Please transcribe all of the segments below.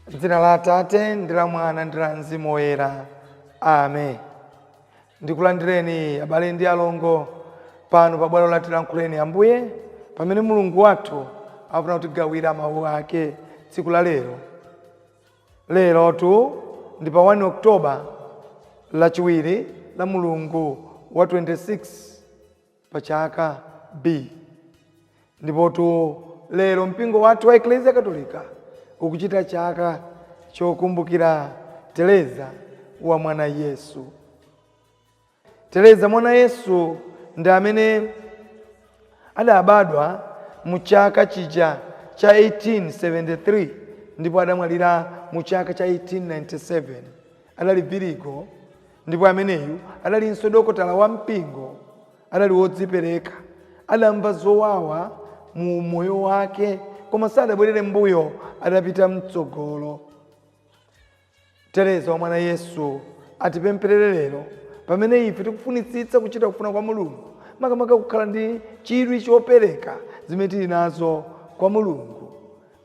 Dzina la Atate ndi la Mwana ndi la Mzimu Woyera. Amen. Ndikulandireni abale ndi alongo pano pa bwalo la Tilankhuleni Ambuye pamene Mulungu wathu afuna kutigawira mawu ake tsiku la lero. Lerotu ndi pa 1 Oktoba lachiwiri la Mulungu wa 26 pa chaka B. Ndipotu lero mpingo wathu wa Eklezia Katolika ukuchita chaka chokumbukira Teresa wa mwana Yesu. Teresa mwana Yesu ndi amene adabadwa mu chaka chija cha 1873 ndipo adamwalira mu chaka cha 1897. Adali Virigo ndipo ameneyu adalinso dokotala wa mpingo, adali wodzipereka, adamva zowawa mu moyo wake koma sadabwerere mbuyo, adapita mtsogolo. Teresa wa mwana Yesu atipempherere lero pamene ife tikufunitsitsa kuchita kufuna kwa Mulungu, makamaka kukhala ndi chidwi chopereka zimene tili nazo kwa Mulungu.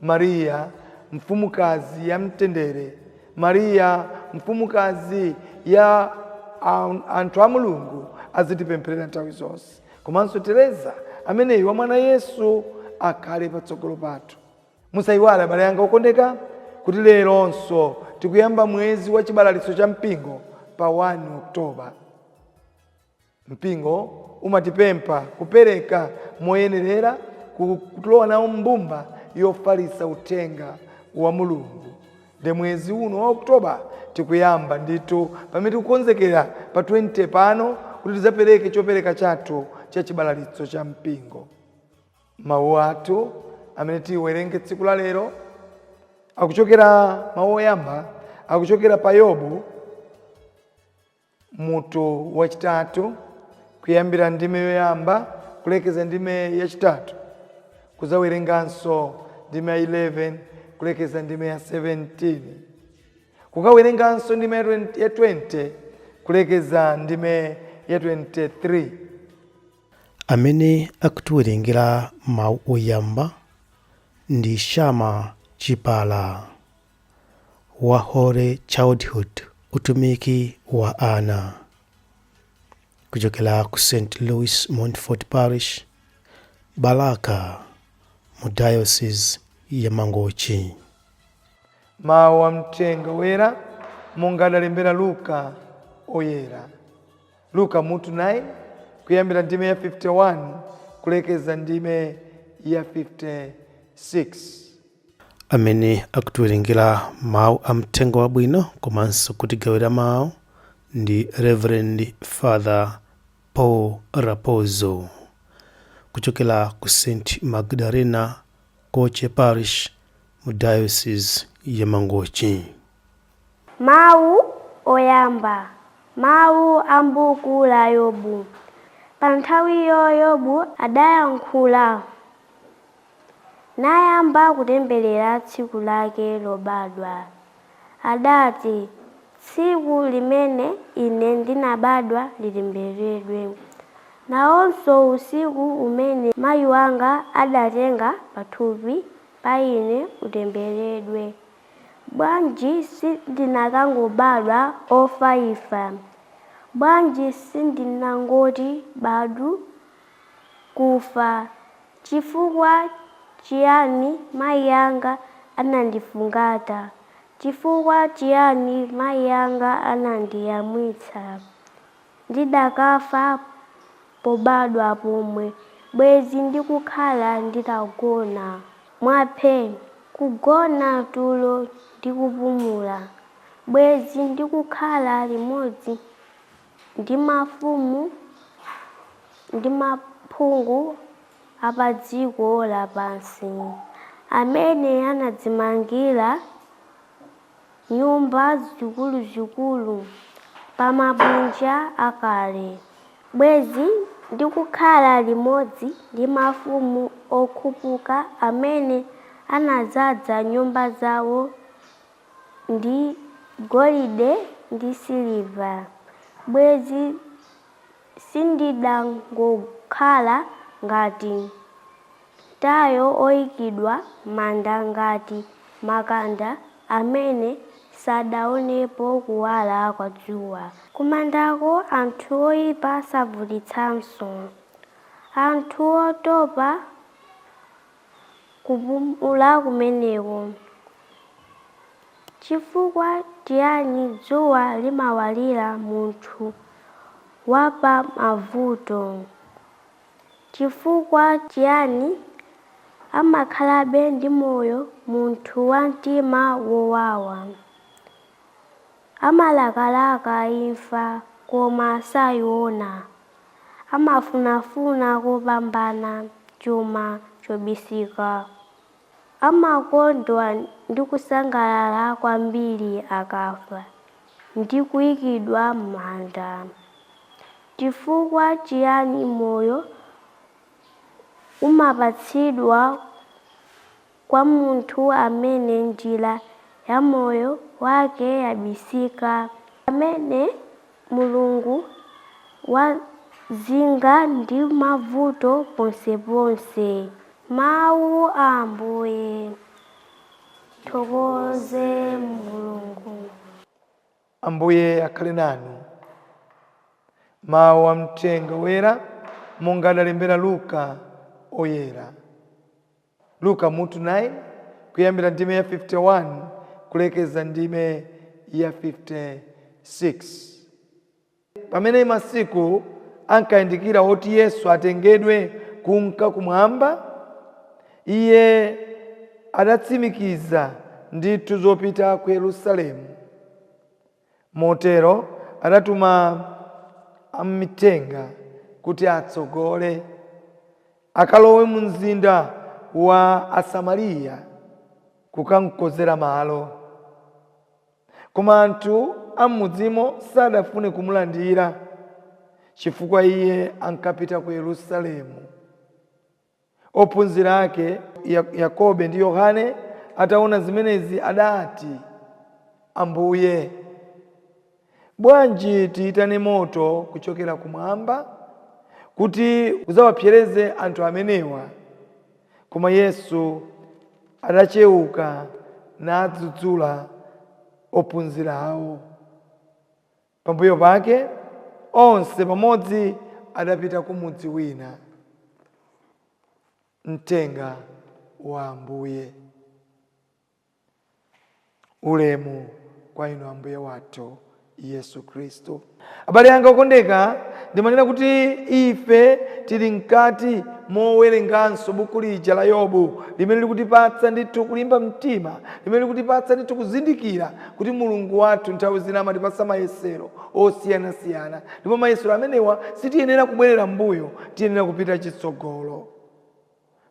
Mariya mfumukazi ya mtendere, Mariya mfumukazi ya anthu a Mulungu azitipempherera nthawi zonse. Komanso Teresa ameneyu wa mwana Yesu akhale patsogolo pathu. Musayiwale abale anga okondeka kuti leronso tikuyamba mwezi wa chibalalitso cha mpingo pa 1 Oktoba. Mpingo umatipempha kupereka moyenerera, kulowa nawo mbumba yofalitsa uthenga wa Mulungu. Ndi mwezi uno wa Oktoba tikuyamba ndithu pamene tikukonzekera pa 20 pano kuti tidzapereke chopereka chathu cha chibalalitso cha mpingo. Mawu athu amene tiwerenge tsiku la lero akuchokera mawu oyamba akuchokera pa Yobu mutu wachitatu kuyambira ndime yoyamba kulekeza ndime yachitatu, kuzawerenganso ndime ya 11 kulekeza ndime ya 17, kukawerenganso ndime ya 20 kulekeza ndime ya 23. Amene akutiwerengera mawu oyamba ndi Shama Chipala wa Holy Childhood, utumiki wa ana, kuchokera ku St. Louis Montfort Parish, Balaka, mu Diocese ya Mangochi. Mawu amtenga wera monga adalembera Luka oyera. Luka mutu 9 kuyambira ndime ya 51 kulekeza ndime ya 56. Amene akutiwerengera mawu amtenga wabwino komanso kutigawira mawu ndi Reverend Father Paul Raposo kuchokera ku St. Magdalena Koche Parish mu Diocese ya Mangochi. Mawu oyamba. Mawu a m'buku la Yobu. Pa nthawiyo Yobu adayankhula nayamba kutemberera tsiku lake lobadwa. Adati, tsiku limene ine ndinabadwa litembereredwe, nawonso usiku umene mayi wanga adatenga pathupi pa ine utembereredwe. Bwanji sindinakangobadwa ofaifa, bwanji sindinangoti badu kufa. Chifukwa chiyani mayi yanga anandifungata? Chifukwa chiyani mayi yanga anandiyamwitsa? Ndidakafa pobadwa pomwe, bwezi ndikukhala nditagona. Mwaphe kugona tulo ndikupumula, bwezi ndikukhala limodzi ndi mafumu ndi maphungu apa dziko lapansi, amene anadzimangira nyumba zikuluzikulu pa mabwinja akale. Bwezi ndikukhala limodzi ndi mafumu okhupuka amene anadzaza nyumba zawo ndi golide ndi siliva. Bwezi sindidangokhala ngati tayo oyikidwa manda ngati makanda amene sadaonepo kuwala kwa dzuwa. Kumandako anthu oyipa savutitsanso. Anthu otopa kupumula kumeneko. Chifukwa chiyani dzuwa limawalira munthu wapa mavuto? Chifukwa chiyani amakhalabe ndi moyo munthu wa mtima wowawa? Amalakalaka imfa koma sayiona. Amafunafuna kopambana chuma chobisika. Amakondwa ndi kusangalala kwambiri akafa ndi kuyikidwa m'manda. Chifukwa chiyani moyo umapatsidwa kwa munthu amene njira ya moyo wake yabisika, amene Mulungu wazinga ndi mavuto ponseponse. Mawu a Ambuye. Thokoze Mulungu. Ambuye akhale nanu. Mawu a mthenga wera monga adalembera Luka oyera. Luka mutu 9 kuyambira ndime ya 51 kulekeza ndime ya 56. Pamene masiku ankayandikira oti Yesu atengedwe kunka kumwamba, iye adatsimikiza ndithu zopita ku Yerusalemu. Motero adatuma amitenga kuti atsogole akalowe mu mzinda wa Asamariya kukamkonzera malo. Koma anthu amudzimo sadafune kumulandira chifukwa iye ankapita ku Yerusalemu. Ophunzira ake Yakobo ndi Yohane ataona zimenezi adati, Ambuye, bwanji tiyitane moto kuchokera kumwamba kuti uzawapsereze anthu amenewa? Koma Yesu adachewuka nadzudzula ophunzira awo. Pambuyo pake onse pamodzi adapita ku mudzi wina. Mthenga wa Ambuye. Ulemu kwa inu Ambuye wathu Yesu Kristo. Abale anga okondeka, ndimanena kuti ife tili mkati mowerenganso buku lija la Yobu limene likutipatsa ndithu kulimba mtima, limene likutipatsa ndithu kuzindikira kuti Mulungu wathu nthawi zina amatipatsa mayesero osiyanasiyana, ndipo mayesero amenewa sitiyenera kubwerera mbuyo, tiyenera kupita chitsogolo.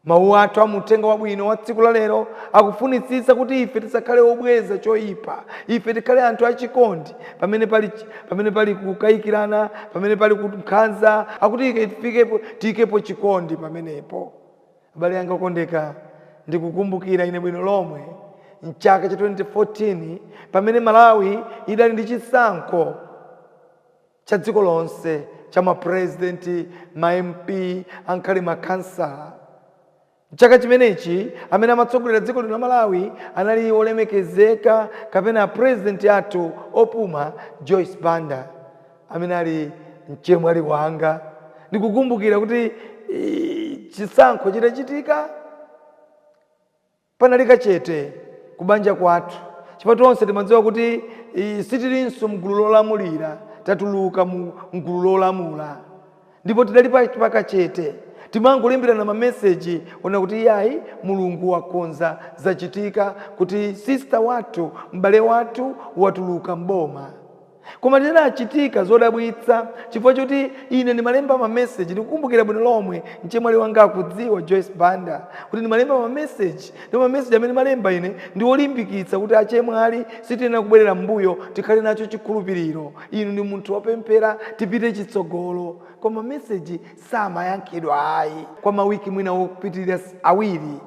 Mawu athu amuthenga wabwino wa tsiku la lero akufunitsitsa kuti ife tisakhale obweza choyipa, ife tikhale anthu achikondi pamene pali kukayikirana, pamene pali kunkhanza, akuti tiyikepo chikondi pamenepo. Abale anga okondeka, ndikukumbukira ine bwino lomwe mchaka cha 2014 pamene Malawi idali ndi chisankho cha dziko lonse cha mapresidenti, ma MP, ankhale makhansala. Chaka chimenechi amene amatsogolera dziko lino la Malawi anali olemekezeka kapena president athu opuma Joyce Banda amene ali mchemwali wanga. Ndikukumbukira kuti chisankho chitachitika panali kachete kubanja kwathu, chifukwa tonse timadziwa kuti sitilinso mgulu lolamulira, tatuluka mgulu lolamula, ndipo tidali pakachete. Timangolimbirana mameseji ona kuti yayi Mulungu wakonza zachitika kuti sister wathu, mbale wathu watuluka mboma. Koma tinachitika zodabwitsa chifukwa choti ine ndimalemba mameseji. Ndikukumbukira bwino lomwe mchemwali wanga akudziwa Joyce Banda kuti ndimalemba mameseji, ndipo mameseji amene malemba ine ndi olimbikitsa kuti achemwali sitiyenera kubwerera mbuyo, tikhale nacho chikhulupiriro. Inu ndi munthu wopemphera, tipite chitsogolo. Koma mameseji samayankhidwa ayi kwa mawiki mwina wopitirira awiri.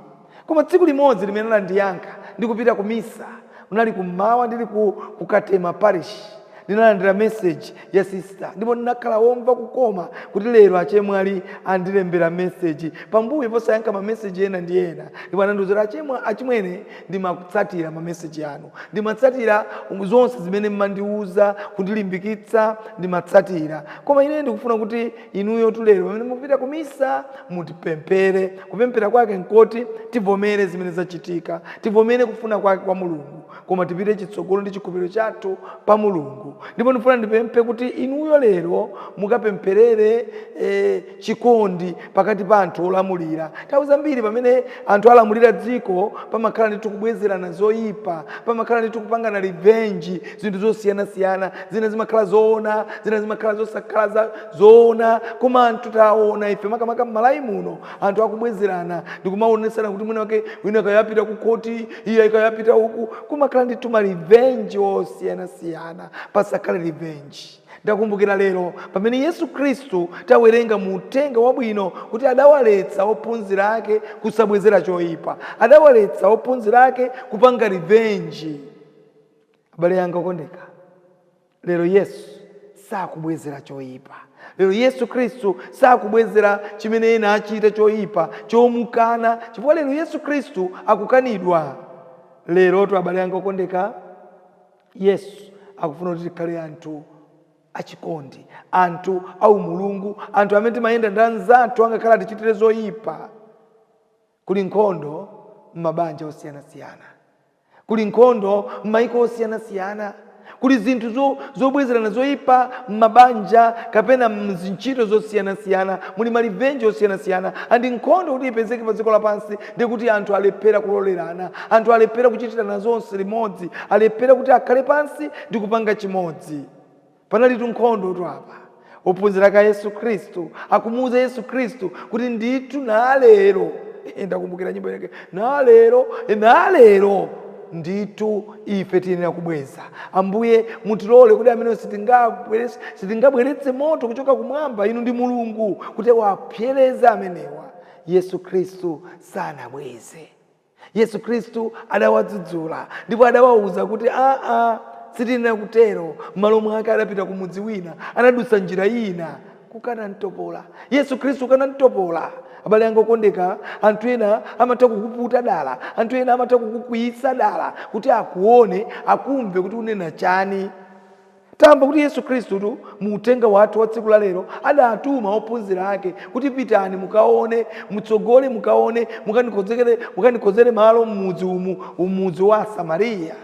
Koma tsiku limodzi limene ndiyankha ndikupita ku misa, unali kummawa ndili ku Katema parish. ndinalandira message ya sister ndipo ndinakhala womva kukoma kuti lero achemwali andilembera message pambuyo posayankha ma message ena ndi ena ndipo anandiwuzira achimwene ndimakutsatira ma message anu ndimatsatira zonse zimene mmandiuza kundilimbikitsa ndimatsatira koma ine ndikufuna kuti inuyo tulero pamene mupita kumisa mutipempere kupempera kwake nkoti tivomere zimene zachitika tivomere kufuna kwake kwa Mulungu koma tipite chitsogolo ndi chikhulupiriro chathu pa Mulungu ndipo ndifuna ndipemphe kuti inuyo lero mukapemperere chikondi pakati pa anthu olamulira nthawi zambiri pamene anthu alamulira dziko pamakhala ndi kubwezerana zoyipa pamakhala ndi kupangana revenge zinthu zosiyana-siyana zina zimakhala zoona zina zimakhala zosakhala zoona koma anthu taona ife makamaka m'Malawi muno anthu akubwezerana ndikumaonesana kuti mwina wake wina kayapita ku koti iya ikayapita uku kumakhala ndi tuma revenge osiyana-siyana pasakhala revenge. Ndakumbukira lero pamene Yesu Kristu tawerenga mu Uthenga Wabwino kuti adawaletsa ophunzira ake kusabwezera choyipa adawaletsa ophunzira ake kupanga revenge. Abale yanga okondeka lero Yesu sakubwezera choyipa lero Yesu Kristu sakubwezera chimene ena achita choyipa chomukana chifukwa lero Yesu Kristu akukanidwa. Lero to abale yanga okondeka Yesu akufuna kuti tikhale anthu achikondi anthu au Mulungu anthu amene timayenda ndi anzathu angakhala tichitire zoyipa. Kuli nkhondo m'mabanja osiyana-siyana kuli nkhondo m'mayiko osiyana-siyana kuli zinthu zobwezerana zoyipa m'mabanja kapena mzinchito zosiyana-siyana muli malivenji osiyana-siyana andi nkhondo kuti ipezeke pa dziko lapansi ndi kuti anthu alephera kulolerana anthu alephera kuchitirana zonse limodzi alephera kuti akhale pansi ndi kupanga chimodzi. Panali nkhondo apa ophunzira ka Yesu Kristu akumuuza Yesu Kristu kuti ndithu nalero ndakumbukira nyimbo yake nalero ndithu ife tiyenera kubweza Ambuye mutilole kuti amene sitingabweretse moto kuchoka kumwamba inu ndi Mulungu kuti wapyereza amenewa. Yesu Kristu sanabweze. Yesu Kristu adawadzudzula ndipo adawauza kuti sitinena kutero. Malo mwake adapita kumudzi wina anadusa njira ina kukana mtopola. Yesu Kristu kana mtopola. Abale yanga okondeka anthu ena amatha kukuputa dala anthu ena amatha kukukwiyitsa dala kuti akuone akumve kuti unena chani. Tamba kuti Yesu Kristu tu mu Uthenga wathu wa tsiku la lero adatuma ophunzira ake kuti pitani mukaone mutsogole mukaone mukanikozere malo mudzi wa Samariya.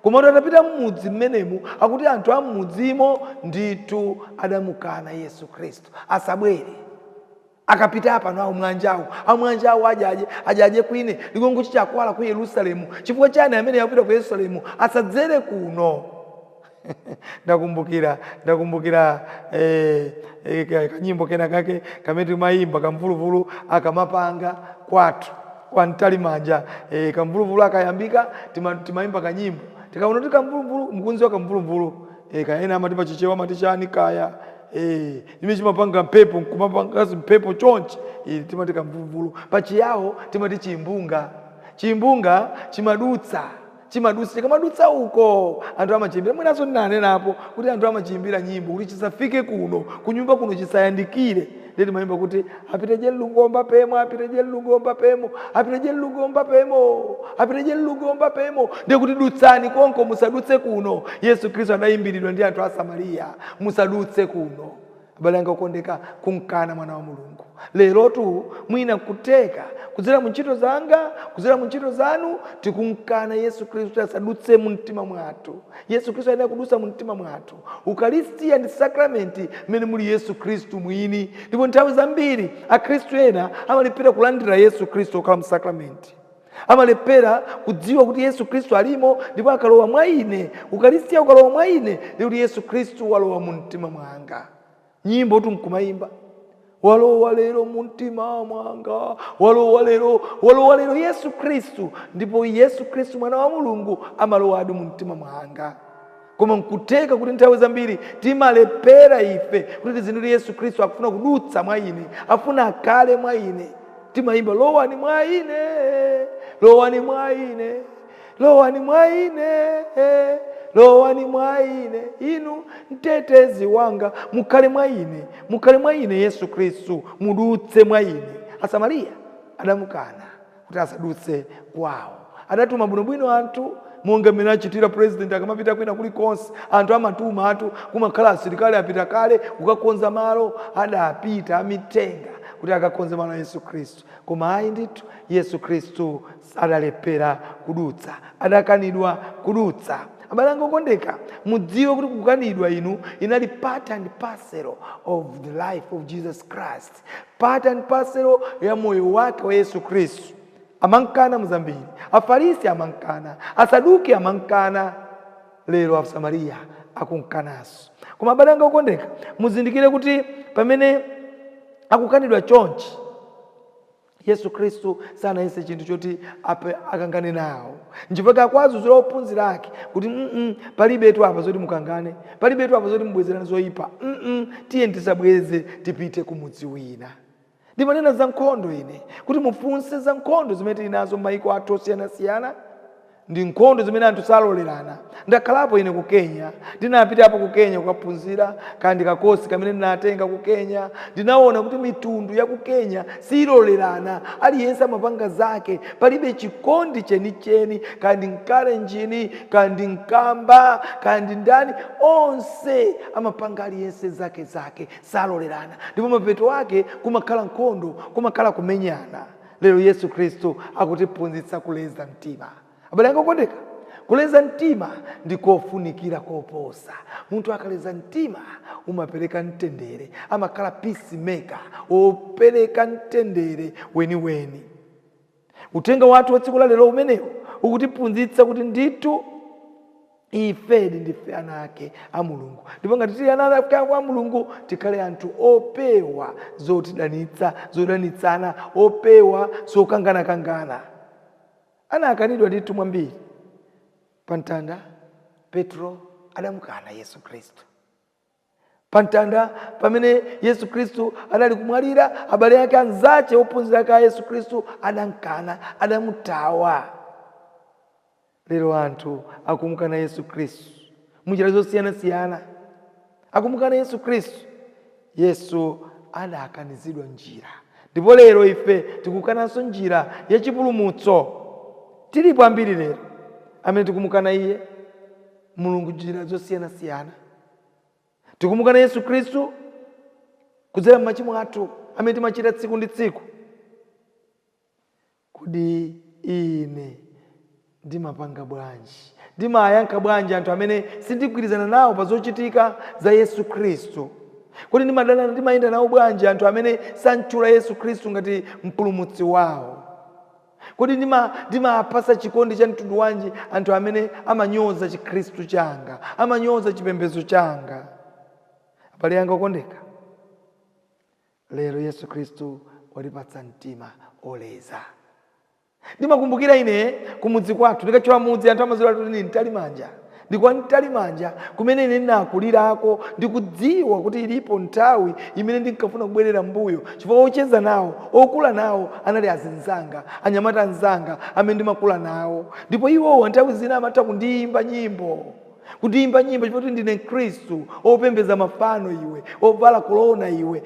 Koma atapita mmudzi mmenemu akuti anthu a mmudzimo ndithu adamukana Yesu Kristu asabwere. Akapita pano amwanjawo ajaje kwine ligongo chichakwala ku Yerusalemu chifukwa chani amene yakupita ku Yerusalemu asadzere kuno. ndakumbukira kanyimbo kena kake kamene mayimba kamvuluvulu akamapanga kwathu kwa Ntalimanja kamvuluvulu akayambika timayimba kanyimbo tikaona kuti kamvuluvulu mkunzi wa kamvuluvulu kaena amati pachichewa amati chani kaya ime chimapanga mpepo kumapanga mpepo chonchi timati kamvuluvulu pachiyawo timati chimbunga chimadutsa chikamadutsa uko anthu amachimbira mwinaso ndinanenapo kuti anthu amachimbira nyimbo kuti chisafike kuno kunyumba kuno chisayandikire. Ndeti mayimba kuti apiteje lungomba pemo ndi kuti dutsani konko musadutse kuno. Yesu Kristu adayimbiridwa ndi anthu a Samariya musadutse kuno. Abale yanga okondeka kumkana mwana wa Mulungu. Lero tu mwina kuteka kuzera mu ntchito zanga kuzera mu ntchito zanu tikumkana Yesu Kristu asadutse mu mtima mwathu. Yesu Kristu ayenera kudutsa mu mtima mwathu. Ukaristiya ndi sakramenti mmene muli Yesu Kristu mwini ndipo nthawi zambiri akhristu ena amalephera kulandira Yesu Kristu okhala mu sakramenti. Amalephera kudziwa kuti Yesu Kristu alimo ndipo akalowa mwa ine. Ukaristiya ukalowa mwa ine ndi kuti Yesu Kristu walowa mu mtima mwanga. Nyimbo tunkumayimba walowa lero mu mtima mwanga walowa lero Yesu Kristu ndipo Yesu Kristu mwana wa Mulungu amalowa adu mu mtima mwanga. Koma nkuteka kuti nthawi zambiri timalephera ife kuti tizindikire Yesu Kristu akufuna kudutsa mwa ine afuna akale mwa ine. Timayimba lowani mwa ine lowani mwa ine inu mtetezi wanga, mukhale mwa ine Yesu Khristu, mudutse mwa ine. Asamariya adamukana kuti asadutse kwawo. Adatuma bwinobwino anthu monga mmene achitira president akamapita kwina kulikonse, anthu amatuma atu kumakhala asilikali apita kale kukakonza malo, adapita amitenga kuti akakonze malo a Yesu Khristu. Koma ayi ndithu Yesu Khristu adalephera kudutsa, adakanidwa kudutsa. Abale anga okondeka, mudziwe kuti kukanidwa inu inali part and parcel of the life of Jesus Christ, part and parcel ya moyo wake wa Yesu Khristu. Amankana muzambiri, Afarisi amankana, Asaduki amankana, lero Asamariya akunkanaso. Koma abale anga okondeka, muzindikire kuti pamene akukanidwa chonchi, Yesu Khristu sana yese chintu choti akangane nawo. Nchifukwa kwazuzira ophunzira ake kuti palibetu apa zoti mukangane, palibetu apa zoti mubwezerane zoyipa. Tiye tisabweze tipite kumudzi wina. Ndimanena za nkhondo ine kuti mufunse za nkhondo zimene tili nazo m'mayiko athu osiyanasiyana. Ndi nkhondo zimene anthu salolerana. Ndakhalapo ine ku Kenya, ndinapitapo ku Kenya kukaphunzira kandi kakosi kamene ndinatenga ku Kenya. Ndinaona kuti mitundu ya ku Kenya silolerana, aliyense amapanga zake, palibe chikondi chenicheni, kandi Nkalenjini, kandi Nkamba, kandi ndani, onse amapanga aliyense zake salolerana. Ndipo mapeto ake kumakhala nkhondo, kumakhala kumenyana. Lero Yesu Khristu akutiphunzitsa kuleza mtima. Abale anga okondeka, kuleza mtima ndikofunikira koposa. Munthu akaleza mtima umapereka mtendere, amakhala peacemaker, opereka mtendere weni. Utenga watu wa tsiku la lero umenewo ukutiphunzitsa kuti ndithu ife ndife ana ake a Mulungu. Ndipo ngati tili ana ake a Mulungu tikhale anthu opewa zotidanitsa, zodanitsana, opewa zokangana. Ana akanidwa ndithu mwambiri. Pantanda Petro adamukana Yesu Khristu. Pantanda pamene Yesu Khristu adali kumwalira, abale ake anzache ophunzira ake a Yesu Khristu adankana, adamutawa. Lero anthu akumukana Yesu Khristu munjira zosiyana-siyana. Akumukana Yesu Khristu, Yesu adakanizidwa njira. Ndipo lero ife tikukananso njira ya chipulumutso. Tilipo ambiri lero amene tikumukana iye Mulungu njira zosiyana-siyana. Tikumukana Yesu Khristu kudzera m'machimo athu amene timachita tsiku ndi tsiku. Kodi ine ndimapanga bwanji, ndimayankha bwanji anthu amene sindigwirizana nawo pa zochitika za Yesu Khristu? Kodi ndimayenda nawo bwanji anthu amene santchula Yesu Khristu ngati mpulumutsi wawo? Kodi ndimapasa chikondi cha mtundu wanji anthu amene amanyoza chikhristu changa, amanyoza chipembedzo changa? Abale anga okondeka, lero Yesu Khristu walipatsa mtima oleza. Ndimakumbukira ine kumudzi kwathu, ndikachula mudzi anthu amaziwa kuti ndini Mtalimanja. Ndikuwa Mtalimanja kumene ine ndinakulirako, ndikudziwa kuti ilipo nthawi imene ndinkafuna kubwerera mbuyo, chifukwa ocheza nawo, okula nawo anali azinzanga, anyamata anzanga amene ndimakula nawo. Ndipo iwowa nthawi zina amatha kundiyimba nyimbo chifukwa kuti ndine Khristu, opembeza mafano iwe, ovala korona iwe,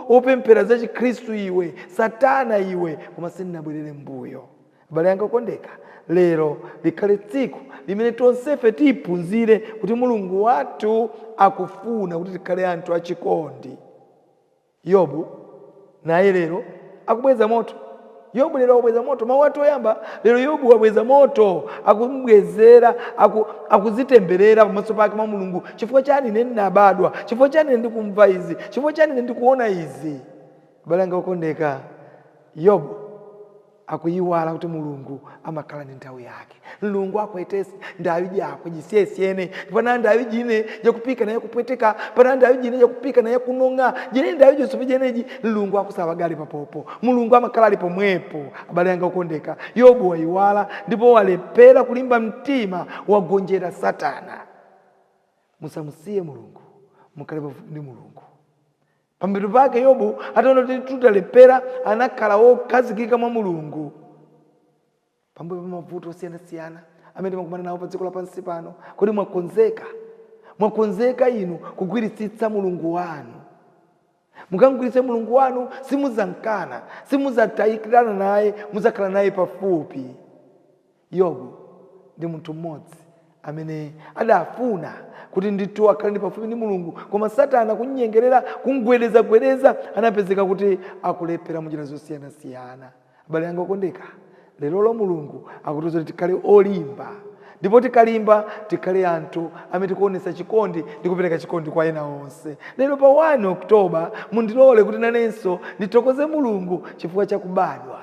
opemphera za Chikhristu iwe, Satana iwe, koma sindinabwerere mbuyo. Abale anga okondeka, lero likhale tsiku limene tonsefe tiphunzire kuti Mulungu wathu akufuna kuti tikhale anthu achikondi. Yobu naye lero akubweza moto. Yobu lero akubweza moto. Mawu athu oyamba lero Yobu akubweza moto, akumubwezera, akuzitemberera pamaso pake mwa Mulungu. Chifukwa chani ine ndinabadwa? Chifukwa chani ine ndikumva izi? Chifukwa chani ine ndikuona izi? Abale anga okondeka, Yobu akuyiwala kuti Mulungu amakhala ndi nthawi yake. Mulungu akwetesi ndawi yako jisiyesiyene, pana ndawi jine yakupika na yakupweteka, pana ndawi jine yakupika na yakunonga, jine ndawi josope jeneji, Mulungu akusawagali papopo. Mulungu amakhala ali pomwepo. Abale anga okondeka, Yobu wayiwala ndipo walephera kulimba mtima, wagonjera Satana. Musamusiye Mulungu, mukhale pafupi ndi Mulungu. Pambuyo pake Yobu ataona kuti tutalephera, anakhala wokhazikika mwa Mulungu. Pambuyo pa mavuto osiyana-siyana, amene timakumana nawo pa dziko lapansi pano. Kodi mwakonzeka inu kugwiritsitsa mulungu wanu? Mukangwiritse mulungu wanu simuzamkana, simuzatayikirana naye, muzakhala naye pafupi. Yobu ndi munthu mmodzi amene adafuna kuti ndithu akhale ndi pafupi ndi mulungu, koma Satana kunyengerera, kungwedeza anapezeka kuti akulephera munjira zosiyanasiyana. Abale anga okondeka, lero mulungu akutiuza kuti tikhale olimba, ndipo tikalimba tikhale anthu amene tikuonesa chikondi ndi kupereka chikondi kwa ena onse. Lero pa 1 Oktoba mundilole kuti nanenso ndithokoze mulungu chifukwa cha kubadwa.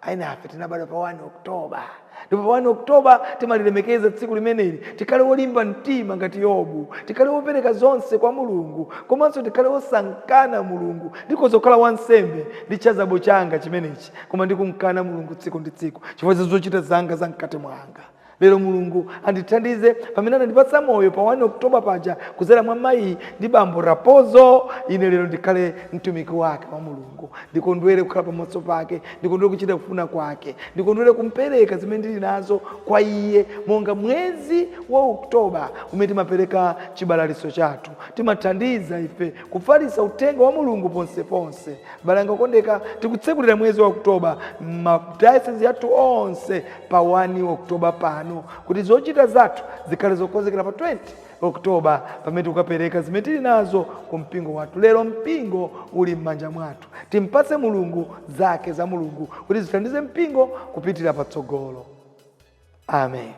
Ainafe tinabadwa pa 1 Oktoba. Ndipo pa 1 Oktoba timalilemekeza tsiku limeneli, tikhale olimba mtima ngati Yobu, tikhale opereka zonse kwa mulungu, komanso tikhale osankana mulungu. Ndikozokhala wansembe ndi chazabo changa chimenechi, koma ndikumkana mulungu tsiku ndi tsiku chifukwa cha zochita zanga zamkati mwanga. Lero mulungu andithandize pamene anandipatsa moyo pa 1 Oktoba paja kudzera mwa mayi ndi bambo Rapozo. Ine lero ndikhale mtumiki wake wa mulungu, ndikondwere kukhala pamaso pake, ndikondwere kuchita kufuna kwake, ndikondwere kumpereka zimene ndili nazo kwa iye. Monga mwezi wa Oktoba umene timapereka chibalaliso chathu, timathandiza ife kufalitsa uthenga wa mulungu ponseponse. Balanga okondeka, tikutsekulira mwezi wa Oktoba madayosisi yathu onse pa 1 Oktoba pano, kuti zochita zathu zikhale zokonzekera pa 20 Oktoba pamene tikupereka zimene tili nazo ku mpingo wathu. Lero mpingo uli m'manja mwathu, timpatse mulungu zake za mulungu kuti zithandize mpingo kupitira patsogolo. Amen.